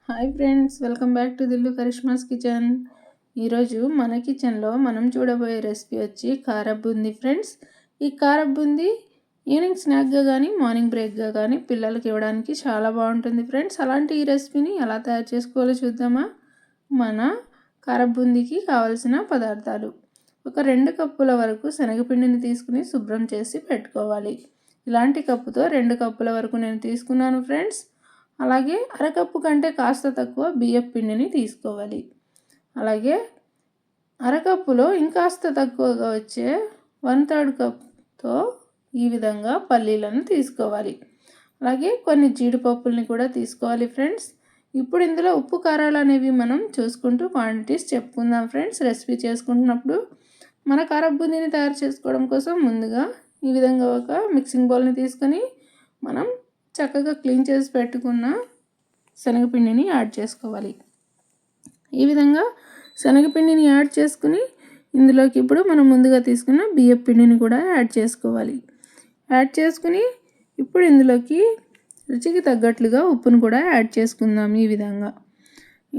Hi friends, welcome back to Dillu Karishma's kitchen. ఈరోజు మన కిచెన్లో మనం చూడబోయే రెసిపీ వచ్చి కారప్ బూందీ ఫ్రెండ్స్. ఈ కారప్ బూందీ ఈవినింగ్ స్నాక్గా కానీ మార్నింగ్ బ్రేక్గా కానీ పిల్లలకి ఇవ్వడానికి చాలా బాగుంటుంది ఫ్రెండ్స్. అలాంటి ఈ రెసిపీని ఎలా తయారు చేసుకోవాలో చూద్దామా. మన కారప్ బూందీకి కావాల్సిన పదార్థాలు: ఒక 2 కప్పుల వరకు శనగపిండిని తీసుకుని శుభ్రం చేసి పెట్టుకోవాలి. ఇలాంటి కప్పుతో 2 కప్పుల వరకు నేను తీసుకున్నాను ఫ్రెండ్స్. అలాగే అరకప్పు కంటే కాస్త తక్కువ బియ్యం పిండిని తీసుకోవాలి. అలాగే అరకప్పులో ఇంకాస్త తక్కువగా వచ్చే 1/3 కప్తో ఈ విధంగా పల్లీలను తీసుకోవాలి. అలాగే కొన్ని జీడిపప్పుల్ని కూడా తీసుకోవాలి ఫ్రెండ్స్. ఇప్పుడు ఇందులో ఉప్పు కారాలు అనేవి మనం చూసుకుంటూ క్వాంటిటీస్ చెప్పుకుందాం ఫ్రెండ్స్. రెసిపీ చేసుకుంటున్నప్పుడు మన కారప్ బూందీని తయారు చేసుకోవడం కోసం ముందుగా ఈ విధంగా ఒక మిక్సింగ్ బౌల్ని తీసుకొని మనం చక్కగా క్లీన్ చేసి పెట్టుకున్న శనగపిండిని యాడ్ చేసుకోవాలి. ఈ విధంగా శనగపిండిని యాడ్ చేసుకుని ఇందులోకి ఇప్పుడు మనం ముందుగా తీసుకున్న బియ్యం పిండిని కూడా యాడ్ చేసుకోవాలి. యాడ్ చేసుకుని ఇప్పుడు ఇందులోకి రుచికి తగ్గట్లుగా ఉప్పును కూడా యాడ్ చేసుకుందాం. ఈ విధంగా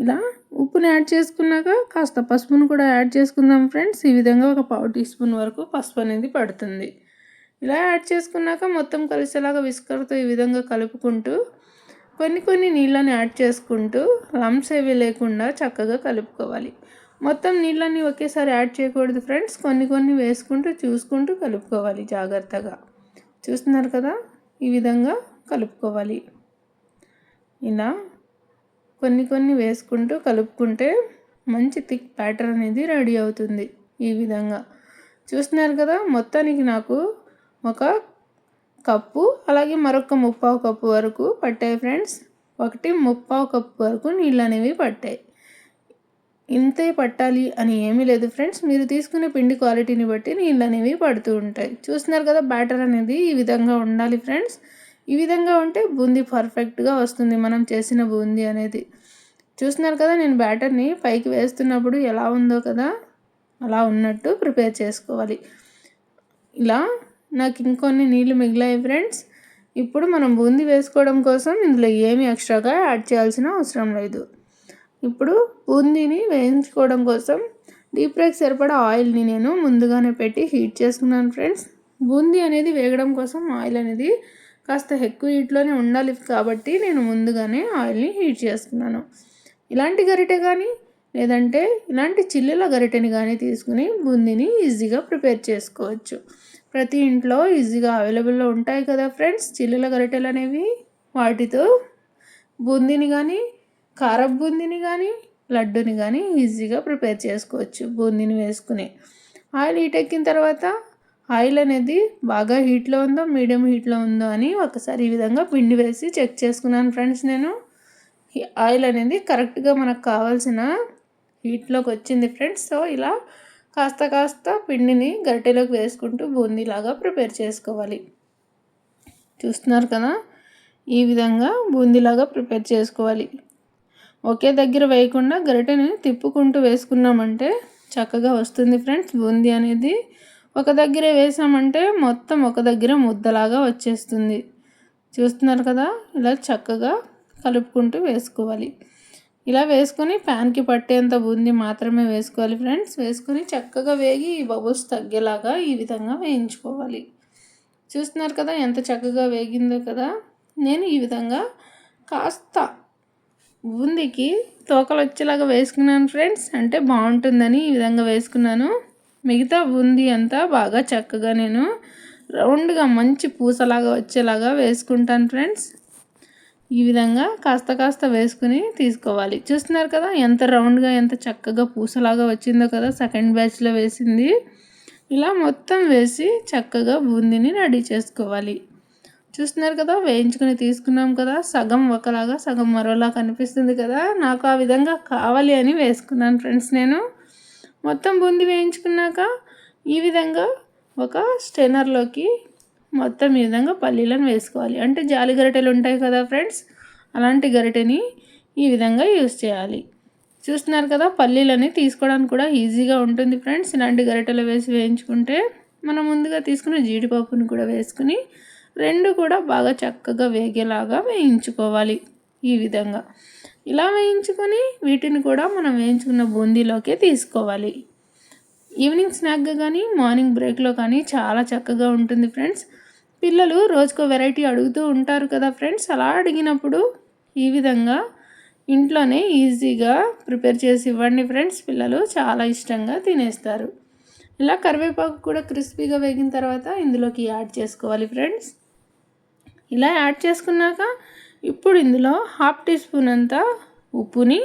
ఇలా ఉప్పుని యాడ్ చేసుకున్నాక కాస్త పసుపును కూడా యాడ్ చేసుకుందాం ఫ్రెండ్స్. ఈ విధంగా ఒక 1/4 టీ స్పూన్ వరకు పసుపు అనేది పడుతుంది. ఇలా యాడ్ చేసుకున్నాక మొత్తం కలిసేలాగా విస్కర్తో ఈ విధంగా కలుపుకుంటూ కొన్ని నీళ్ళని యాడ్ చేసుకుంటూ లంప్స్ ఏవి లేకుండా చక్కగా కలుపుకోవాలి. మొత్తం నీళ్ళని ఒకేసారి యాడ్ చేయకూడదు ఫ్రెండ్స్. కొన్ని వేసుకుంటూ చూసుకుంటూ కలుపుకోవాలి జాగ్రత్తగా. చూస్తున్నారు కదా, ఈ విధంగా కలుపుకోవాలి. ఇలా కొన్ని వేసుకుంటూ కలుపుకుంటే మంచి థిక్ బ్యాటర్ అనేది రెడీ అవుతుంది. ఈ విధంగా చూస్తున్నారు కదా, మొత్తానికి నాకు ఒక కప్పు అలాగే మరొక 3/4 కప్పు వరకు పట్టాయి ఫ్రెండ్స్. 1/3 కప్పు వరకు నీళ్ళు అనేవి పట్టాయి. ఇంతే పట్టాలి అని ఏమీ లేదు ఫ్రెండ్స్. మీరు తీసుకునే పిండి క్వాలిటీని బట్టి నీళ్ళు అనేవి పడుతూ ఉంటాయి. చూస్తున్నారు కదా, బ్యాటర్ అనేది ఈ విధంగా ఉండాలి ఫ్రెండ్స్. ఈ విధంగా ఉంటే బూందీ పర్ఫెక్ట్గా వస్తుంది, మనం చేసిన బూందీ అనేది. చూస్తున్నారు కదా, నేను బ్యాటర్ని పైకి వేస్తున్నప్పుడు ఎలా ఉందో కదా, అలా ఉన్నట్టు ప్రిపేర్ చేసుకోవాలి. ఇలా నాకు ఇంకొన్ని నీళ్ళు మిగిలాయి ఫ్రెండ్స్. ఇప్పుడు మనం బూందీ వేసుకోవడం కోసం ఇందులో ఏమి ఎక్స్ట్రాగా యాడ్ చేయాల్సిన అవసరం లేదు. ఇప్పుడు బూందీని వేయించుకోవడం కోసం డీప్ ఫ్రైకి సరిపడా ఆయిల్ని నేను ముందుగానే పెట్టి హీట్ చేసుకున్నాను ఫ్రెండ్స్. బూందీ అనేది వేగడం కోసం ఆయిల్ అనేది కాస్త ఎక్కువ హీట్లోనే ఉండాలి కాబట్టి నేను ముందుగానే ఆయిల్ని హీట్ చేసుకున్నాను. ఇలాంటి గరిటె కానీ లేదంటే ఇలాంటి చిల్లుల గరిటెని కానీ తీసుకుని బూందీని ఈజీగా ప్రిపేర్ చేసుకోవచ్చు. ప్రతి ఇంట్లో ఈజీగా అవైలబుల్లో ఉంటాయి కదా ఫ్రెండ్స్ చిల్లుల గరిటెలు అనేవి. వాటితో బూందీని కానీ కారప్ బూందీని కానీ లడ్డూని కానీ ఈజీగా ప్రిపేర్ చేసుకోవచ్చు. బూందీని వేసుకుని ఆయిల్ హీట్ ఎక్కిన తర్వాత ఆయిల్ అనేది బాగా హీట్లో ఉందో మీడియం హీట్లో ఉందో అని ఒకసారి ఈ విధంగా పిండి వేసి చెక్ చేసుకున్నాను ఫ్రెండ్స్. నేను ఆయిల్ అనేది కరెక్ట్గా మనకు కావాల్సిన హీట్లోకి వచ్చింది ఫ్రెండ్స్. సో ఇలా కాస్త పిండిని గరిటెలోకి వేసుకుంటూ బూందీలాగా ప్రిపేర్ చేసుకోవాలి. చూస్తున్నారు కదా, ఈ విధంగా బూందీలాగా ప్రిపేర్ చేసుకోవాలి. ఒకే దగ్గర వేయకుండా గరిటెని తిప్పుకుంటూ వేసుకున్నామంటే చక్కగా వస్తుంది ఫ్రెండ్స్. బూందీ అనేది ఒక దగ్గరే వేసామంటే మొత్తం ఒక దగ్గర ముద్దలాగా వచ్చేస్తుంది. చూస్తున్నారు కదా, ఇలా చక్కగా కలుపుకుంటూ వేసుకోవాలి. ఇలా వేసుకొని ప్యాన్కి పట్టేంత బూందీ మాత్రమే వేసుకోవాలి ఫ్రెండ్స్. వేసుకొని చక్కగా వేగి ఈ బబుల్స్ తగ్గేలాగా ఈ విధంగా వేయించుకోవాలి. చూస్తున్నారు కదా ఎంత చక్కగా వేగిందో కదా. నేను ఈ విధంగా కాస్త బూందీకి తోకలు వచ్చేలాగా వేసుకున్నాను ఫ్రెండ్స్, అంటే బాగుంటుందని ఈ విధంగా వేసుకున్నాను. మిగతా బూందీ అంతా బాగా చక్కగా నేను రౌండ్గా మంచి పూసలాగా వచ్చేలాగా వేసుకుంటాను ఫ్రెండ్స్. ఈ విధంగా కాస్త వేసుకుని తీసుకోవాలి. చూస్తున్నారు కదా ఎంత రౌండ్గా ఎంత చక్కగా పూసలాగా వచ్చిందో కదా, సెకండ్ బ్యాచ్లో వేసింది. ఇలా మొత్తం వేసి చక్కగా బూందీని రెడీ చేసుకోవాలి. చూస్తున్నారు కదా, వేయించుకుని తీసుకున్నాం కదా, సగం ఒకలాగా సగం మరోలా కనిపిస్తుంది కదా. నాకు ఆ విధంగా కావాలి అని వేసుకున్నాను ఫ్రెండ్స్. నేను మొత్తం బూందీ వేయించుకున్నాక ఈ విధంగా ఒక స్ట్రైనర్లోకి మొత్తం ఈ విధంగా పల్లీలను వేసుకోవాలి. అంటే జాలి గరిటెలు ఉంటాయి కదా ఫ్రెండ్స్, అలాంటి గరిటెని ఈ విధంగా యూజ్ చేయాలి. చూస్తున్నారు కదా, పల్లీలని తీసుకోవడానికి కూడా ఈజీగా ఉంటుంది ఫ్రెండ్స్. ఇలాంటి గరిటెలు వేసి వేయించుకుంటే మనం ముందుగా తీసుకున్న జీడిపప్పుని కూడా వేసుకుని రెండు కూడా బాగా చక్కగా వేగేలాగా వేయించుకోవాలి. ఈ విధంగా ఇలా వేయించుకొని వీటిని కూడా మనం వేయించుకున్న బూందీలోకే తీసుకోవాలి. ఈవినింగ్ స్నాక్గా కానీ మార్నింగ్ బ్రేక్లో కానీ చాలా చక్కగా ఉంటుంది ఫ్రెండ్స్. పిల్లలు రోజుకో వెరైటీ అడుగుతూ ఉంటారు కదా ఫ్రెండ్స్. అలా అడిగినప్పుడు ఈ విధంగా ఇంట్లోనే ఈజీగా ప్రిపేర్ చేసి ఇవ్వండి ఫ్రెండ్స్. పిల్లలు చాలా ఇష్టంగా తినేస్తారు. ఇలా కరివేపాకు కూడా క్రిస్పీగా వేగిన తర్వాత ఇందులోకి యాడ్ చేసుకోవాలి ఫ్రెండ్స్. ఇలా యాడ్ చేసుకున్నాక ఇప్పుడు ఇందులో 1/2 టీ స్పూన్ అంత ఉప్పుని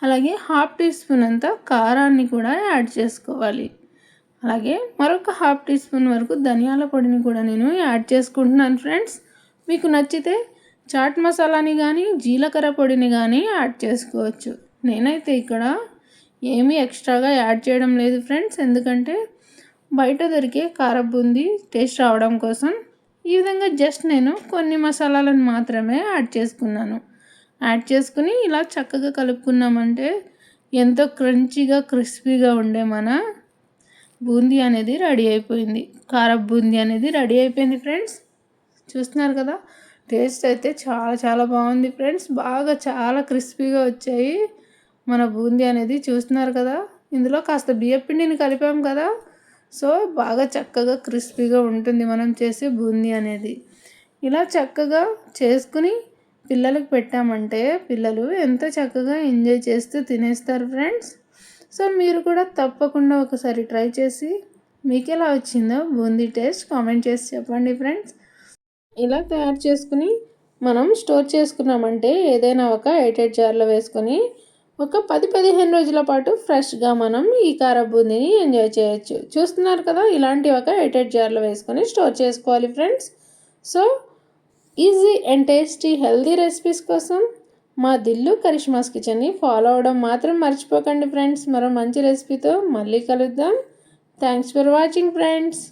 అలాగే 1/2 టీ స్పూన్ అంత కారాన్ని కూడా యాడ్ చేసుకోవాలి. అలాగే మరొక 1/2 టీ స్పూన్ వరకు ధనియాల పొడిని కూడా నేను యాడ్ చేసుకుంటున్నాను ఫ్రెండ్స్. మీకు నచ్చితే చాట్ మసాలాని కానీ జీలకర్ర పొడిని కానీ యాడ్ చేసుకోవచ్చు. నేనైతే ఇక్కడ ఏమీ ఎక్స్ట్రాగా యాడ్ చేయడం లేదు ఫ్రెండ్స్, ఎందుకంటే బయట దొరికే కారం బూందీ టేస్ట్ రావడం కోసం ఈ విధంగా జస్ట్ నేను కొన్ని మసాలాలను మాత్రమే యాడ్ చేసుకున్నాను. యాడ్ చేసుకుని ఇలా చక్కగా కలుపుకున్నామంటే ఎంతో క్రంచీగా క్రిస్పీగా ఉండే మన బూందీ అనేది రెడీ అయిపోయింది. కారం బూందీ అనేది రెడీ అయిపోయింది ఫ్రెండ్స్. చూస్తున్నారు కదా, టేస్ట్ అయితే చాలా చాలా బాగుంది ఫ్రెండ్స్. బాగా చాలా క్రిస్పీగా వచ్చాయి మన బూందీ అనేది. చూస్తున్నారు కదా, ఇందులో కాస్త బియ్యపిండిని కలిపాం కదా, సో బాగా చక్కగా క్రిస్పీగా ఉంటుంది మనం చేసే బూందీ అనేది. ఇలా చక్కగా చేసుకుని పిల్లలకు పెట్టామంటే పిల్లలు ఎంతో చక్కగా ఎంజాయ్ చేస్తూ తినేస్తారు ఫ్రెండ్స్. సో మీరు కూడా తప్పకుండా ఒకసారి ట్రై చేసి మీకు ఎలా వచ్చిందో బూందీ టేస్ట్ కామెంట్ చేసి చెప్పండి ఫ్రెండ్స్. ఇలా తయారు చేసుకుని మనం స్టోర్ చేసుకున్నామంటే ఏదైనా ఒక ఎయిటెడ్ జార్లో వేసుకొని ఒక 10-15 రోజుల పాటు ఫ్రెష్గా మనం ఈ కారం బూందీని ఎంజాయ్ చేయొచ్చు. చూస్తున్నారు కదా, ఇలాంటి ఒక ఎయిటెడ్ జార్లో వేసుకొని స్టోర్ చేసుకోవాలి friends. So easy and tasty healthy recipes కోసం మా దిల్లు కరిష్మాస్ కిచెన్ని ఫాలో అవడం మాత్రం మర్చిపోకండి ఫ్రెండ్స్. మరో మంచి రెసిపీతో మళ్ళీ కలుద్దాం. Thanks for watching friends.